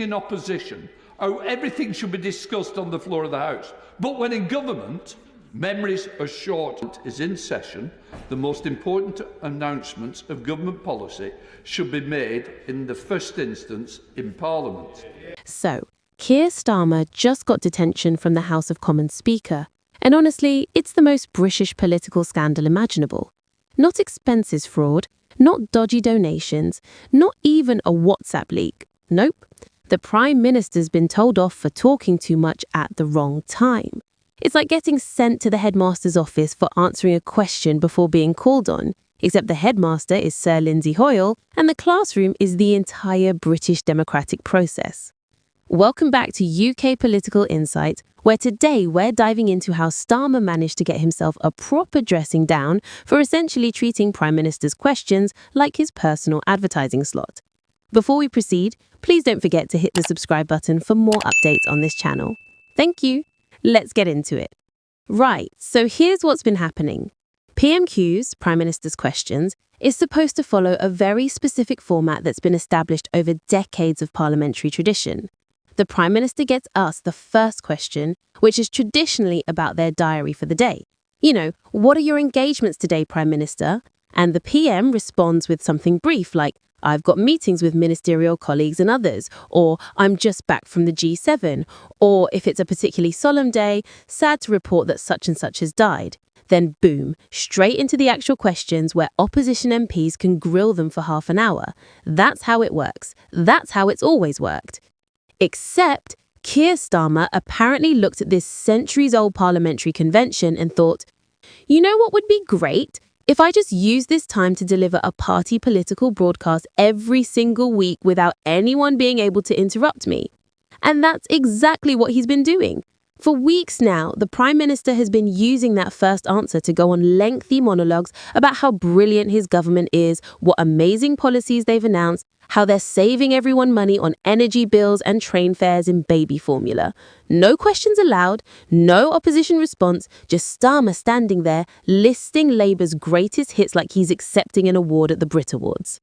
in opposition how everything should be discussed on the floor of the House. But when in government, memories are short. Is in session, the most important announcements of government policy should be made in the first instance in Parliament. So, Keir Starmer just got detention from the House of Commons Speaker. And honestly, it's the most British political scandal imaginable. Not expenses fraud, not dodgy donations, not even a WhatsApp leak. Nope. The Prime Minister's been told off for talking too much at the wrong time. It's like getting sent to the headmaster's office for answering a question before being called on, except the headmaster is Sir Lindsay Hoyle and the classroom is the entire British democratic process. Welcome back to UK Political Insight, where today we're diving into how Starmer managed to get himself a proper dressing down for essentially treating Prime Minister's questions like his personal advertising slot. Before we proceed, please don't forget to hit the subscribe button for more updates on this channel. Thank you. Let's get into it. Right, so here's what's been happening. PMQs, Prime Minister's Questions, is supposed to follow a very specific format that's been established over decades of parliamentary tradition. The Prime Minister gets asked the first question, which is traditionally about their diary for the day. You know, what are your engagements today, Prime Minister? And the PM responds with something brief like, I've got meetings with ministerial colleagues and others, or I'm just back from the G7, or if it's a particularly solemn day, sad to report that such and such has died. Then boom, straight into the actual questions where opposition MPs can grill them for half an hour. That's how it works. That's how it's always worked. Except Keir Starmer apparently looked at this centuries-old parliamentary convention and thought, you know what would be great? If I just use this time to deliver a party political broadcast every single week without anyone being able to interrupt me. And that's exactly what he's been doing. For weeks now, the Prime Minister has been using that first answer to go on lengthy monologues about how brilliant his government is, what amazing policies they've announced, how they're saving everyone money on energy bills and train fares in baby formula. No questions allowed, no opposition response, just Starmer standing there listing Labour's greatest hits like he's accepting an award at the Brit Awards.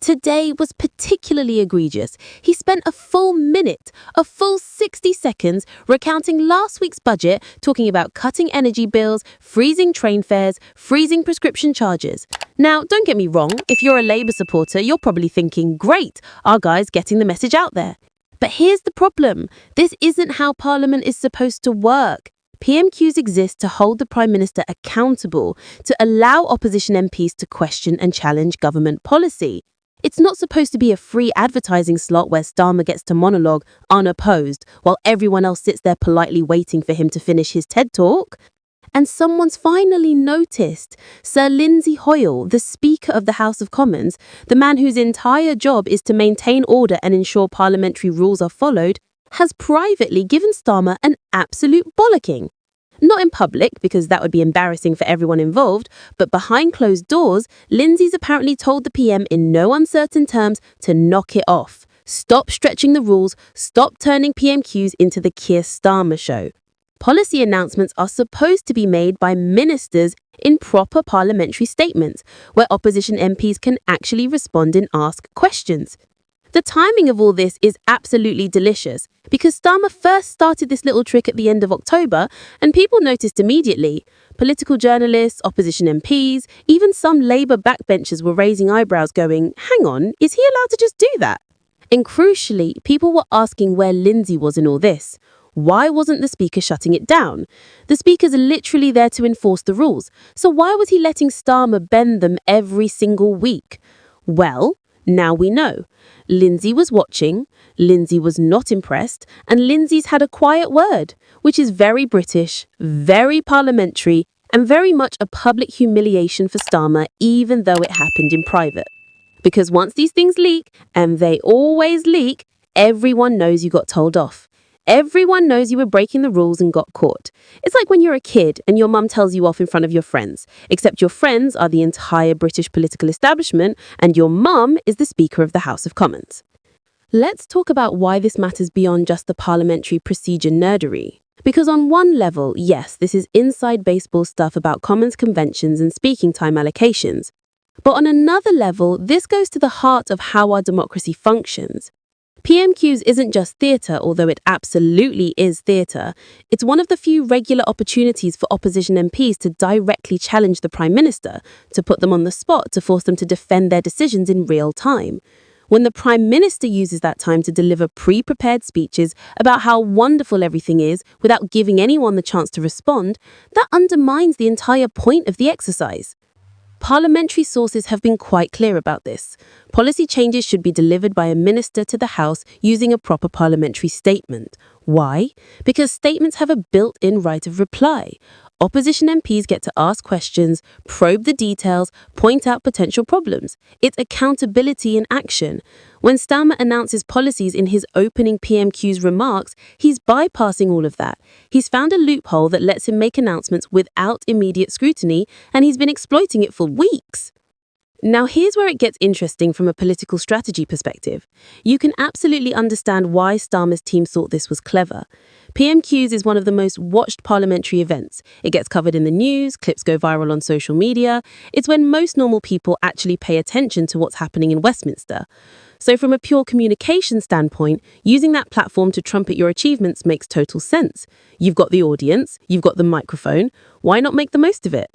Today was particularly egregious. He spent a full minute, a full 60 seconds, recounting last week's budget, talking about cutting energy bills, freezing train fares, freezing prescription charges. Now, don't get me wrong, if you're a Labour supporter, you're probably thinking, great, our guy's getting the message out there. But here's the problem. This isn't how Parliament is supposed to work. PMQs exist to hold the Prime Minister accountable, to allow opposition MPs to question and challenge government policy. It's not supposed to be a free advertising slot where Starmer gets to monologue unopposed while everyone else sits there politely waiting for him to finish his TED Talk. And someone's finally noticed. Sir Lindsay Hoyle, the Speaker of the House of Commons, the man whose entire job is to maintain order and ensure parliamentary rules are followed, has privately given Starmer an absolute bollocking. Not in public, because that would be embarrassing for everyone involved, but behind closed doors, Lindsay's apparently told the PM in no uncertain terms to knock it off. Stop stretching the rules, stop turning PMQs into the Keir Starmer show. Policy announcements are supposed to be made by ministers in proper parliamentary statements, where opposition MPs can actually respond and ask questions. The timing of all this is absolutely delicious because Starmer first started this little trick at the end of October and people noticed immediately. Political journalists, opposition MPs, even some Labour backbenchers were raising eyebrows going, hang on, is he allowed to just do that? And crucially, people were asking where Lindsay was in all this. Why wasn't the Speaker shutting it down? The Speakers are literally there to enforce the rules. So why was he letting Starmer bend them every single week? Well, now we know. Lindsay was watching, Lindsay was not impressed, and Lindsay's had a quiet word, which is very British, very parliamentary, and very much a public humiliation for Starmer, even though it happened in private. Because once these things leak, and they always leak, everyone knows you got told off. Everyone knows you were breaking the rules and got caught. It's like when you're a kid and your mum tells you off in front of your friends, except your friends are the entire British political establishment and your mum is the Speaker of the House of Commons. Let's talk about why this matters beyond just the parliamentary procedure nerdery. Because on one level, yes, this is inside baseball stuff about Commons conventions and speaking time allocations. But on another level, this goes to the heart of how our democracy functions. PMQs isn't just theatre, although it absolutely is theatre. It's one of the few regular opportunities for opposition MPs to directly challenge the Prime Minister, to put them on the spot, to force them to defend their decisions in real time. When the Prime Minister uses that time to deliver pre-prepared speeches about how wonderful everything is without giving anyone the chance to respond, that undermines the entire point of the exercise. Parliamentary sources have been quite clear about this. Policy changes should be delivered by a minister to the House using a proper parliamentary statement. Why? Because statements have a built-in right of reply. Opposition MPs get to ask questions, probe the details, point out potential problems. It's accountability in action. When Starmer announces policies in his opening PMQs remarks, he's bypassing all of that. He's found a loophole that lets him make announcements without immediate scrutiny, and he's been exploiting it for weeks. Now, here's where it gets interesting from a political strategy perspective. You can absolutely understand why Starmer's team thought this was clever. PMQs is one of the most watched parliamentary events. It gets covered in the news, clips go viral on social media. It's when most normal people actually pay attention to what's happening in Westminster. So from a pure communication standpoint, using that platform to trumpet your achievements makes total sense. You've got the audience, you've got the microphone. Why not make the most of it?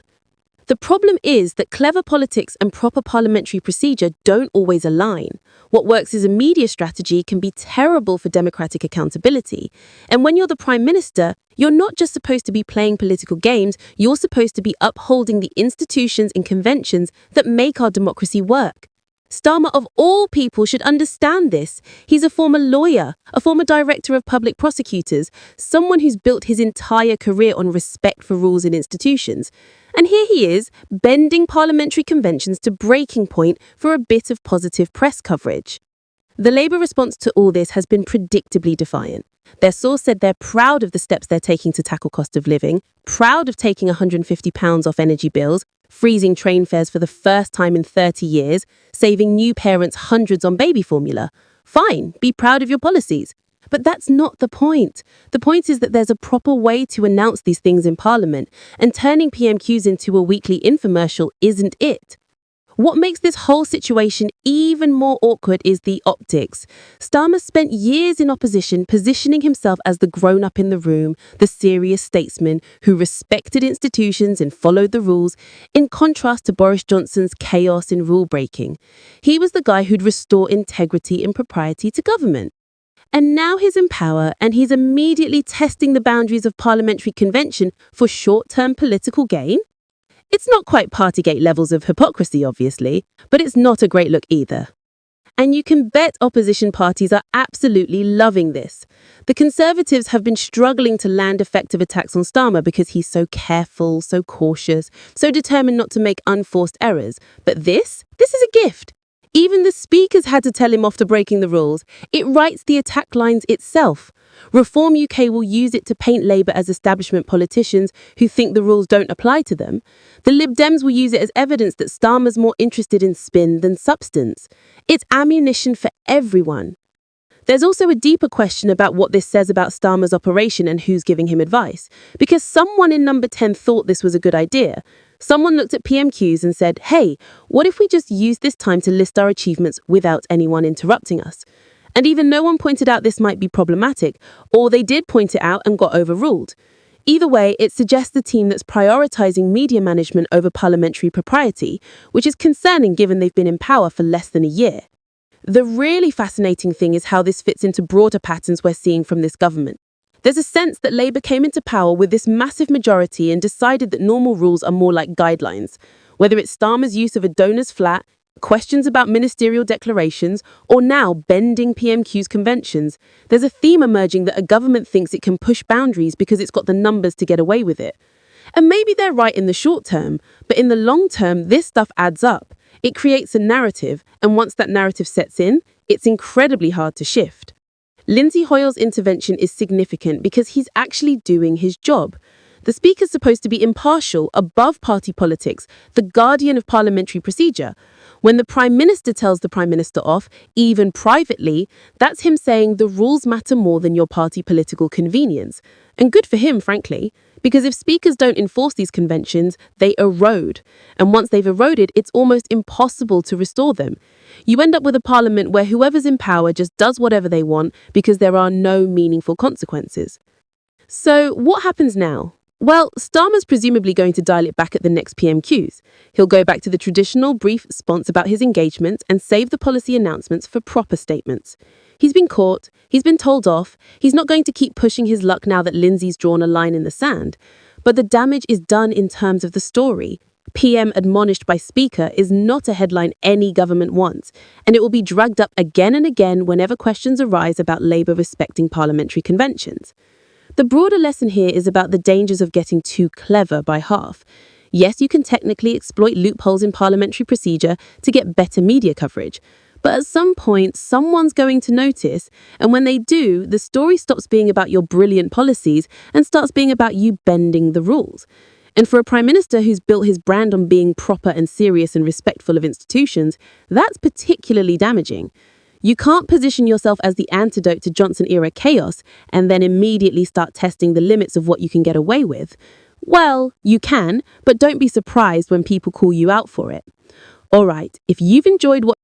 The problem is that clever politics and proper parliamentary procedure don't always align. What works as a media strategy can be terrible for democratic accountability. And when you're the Prime Minister, you're not just supposed to be playing political games, you're supposed to be upholding the institutions and conventions that make our democracy work. Starmer, of all people, should understand this. He's a former lawyer, a former director of public prosecutors, someone who's built his entire career on respect for rules and institutions. And here he is, bending parliamentary conventions to breaking point for a bit of positive press coverage. The Labour response to all this has been predictably defiant. Their source said they're proud of the steps they're taking to tackle cost of living, proud of taking £150 off energy bills, freezing train fares for the first time in 30 years, saving new parents hundreds on baby formula. Fine, be proud of your policies. But that's not the point. The point is that there's a proper way to announce these things in Parliament, and turning PMQs into a weekly infomercial isn't it. What makes this whole situation even more awkward is the optics. Starmer spent years in opposition positioning himself as the grown-up in the room, the serious statesman who respected institutions and followed the rules, in contrast to Boris Johnson's chaos and rule-breaking. He was the guy who'd restore integrity and propriety to government. And now he's in power and he's immediately testing the boundaries of parliamentary convention for short-term political gain? It's not quite Partygate levels of hypocrisy, obviously, but it's not a great look either. And you can bet opposition parties are absolutely loving this. The Conservatives have been struggling to land effective attacks on Starmer because he's so careful, so cautious, so determined not to make unforced errors. But this is a gift. Even the speakers had to tell him off for breaking the rules. It writes the attack lines itself. Reform UK will use it to paint Labour as establishment politicians who think the rules don't apply to them. The Lib Dems will use it as evidence that Starmer's more interested in spin than substance. It's ammunition for everyone. There's also a deeper question about what this says about Starmer's operation and who's giving him advice. Because someone in number 10 thought this was a good idea. Someone looked at PMQs and said, hey, what if we just use this time to list our achievements without anyone interrupting us? And even no one pointed out this might be problematic, or they did point it out and got overruled. Either way, it suggests a team that's prioritising media management over parliamentary propriety, which is concerning given they've been in power for less than a year. The really fascinating thing is how this fits into broader patterns we're seeing from this government. There's a sense that Labour came into power with this massive majority and decided that normal rules are more like guidelines. Whether it's Starmer's use of a donor's flat, questions about ministerial declarations, or now bending PMQ's conventions, there's a theme emerging that a government thinks it can push boundaries because it's got the numbers to get away with it. And maybe they're right in the short term, but in the long term, this stuff adds up. It creates a narrative, and once that narrative sets in, it's incredibly hard to shift. Lindsay Hoyle's intervention is significant because he's actually doing his job. The Speaker's supposed to be impartial, above party politics, the guardian of parliamentary procedure. When the Prime Minister tells the Prime Minister off, even privately, that's him saying the rules matter more than your party political convenience. And good for him, frankly. Because if speakers don't enforce these conventions, they erode. And once they've eroded, it's almost impossible to restore them. You end up with a parliament where whoever's in power just does whatever they want because there are no meaningful consequences. So what happens now? Well, Starmer's presumably going to dial it back at the next PMQs. He'll go back to the traditional brief response about his engagements and save the policy announcements for proper statements. He's been caught, he's been told off, he's not going to keep pushing his luck now that Lindsay's drawn a line in the sand. But the damage is done in terms of the story. PM admonished by Speaker is not a headline any government wants, and it will be dragged up again and again whenever questions arise about Labour respecting parliamentary conventions. The broader lesson here is about the dangers of getting too clever by half. Yes, you can technically exploit loopholes in parliamentary procedure to get better media coverage, but at some point, someone's going to notice, and when they do, the story stops being about your brilliant policies and starts being about you bending the rules. And for a Prime Minister who's built his brand on being proper and serious and respectful of institutions, that's particularly damaging. You can't position yourself as the antidote to Johnson-era chaos and then immediately start testing the limits of what you can get away with. Well, you can, but don't be surprised when people call you out for it. All right, if you've enjoyed what